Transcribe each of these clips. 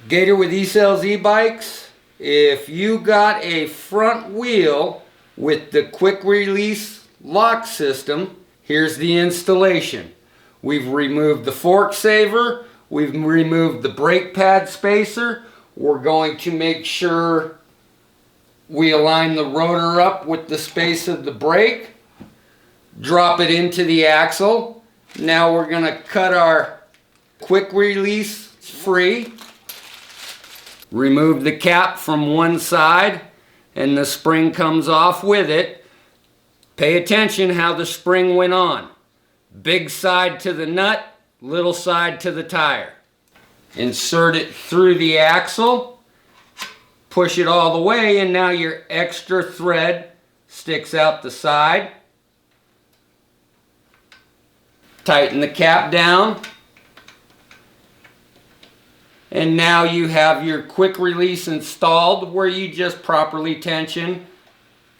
Gator with E-Cells e-bikes, if you got a front wheel with the quick release lock system, here's the installation. We've removed the fork saver, we've removed the brake pad spacer. We're going to make sure we align the rotor up with the space of the brake, drop it into the axle. Now we're going to cut our quick release free. Remove the cap from one side and the spring comes off with it. Pay attention how the spring went on. Big side to the nut, little side to the tire. Insert it through the axle, push it all the way, and now your extra thread sticks out the side. Tighten the cap down. And now you have your quick release installed where you just properly tension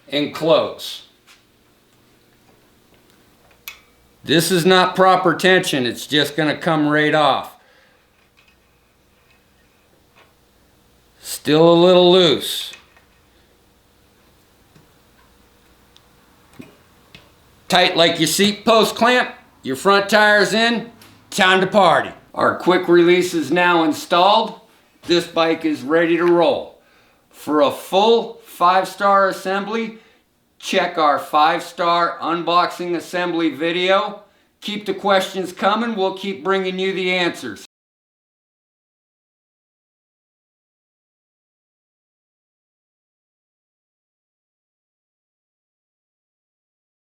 and close. This is not proper tension, it's just going to come right off. Still a little loose. Tight like your seat post clamp, your front tire's in, time to party. Our quick release is now installed. This bike is ready to roll. For a full 5-star assembly, check our 5-star unboxing assembly video. Keep the questions coming, we'll keep bringing you the answers.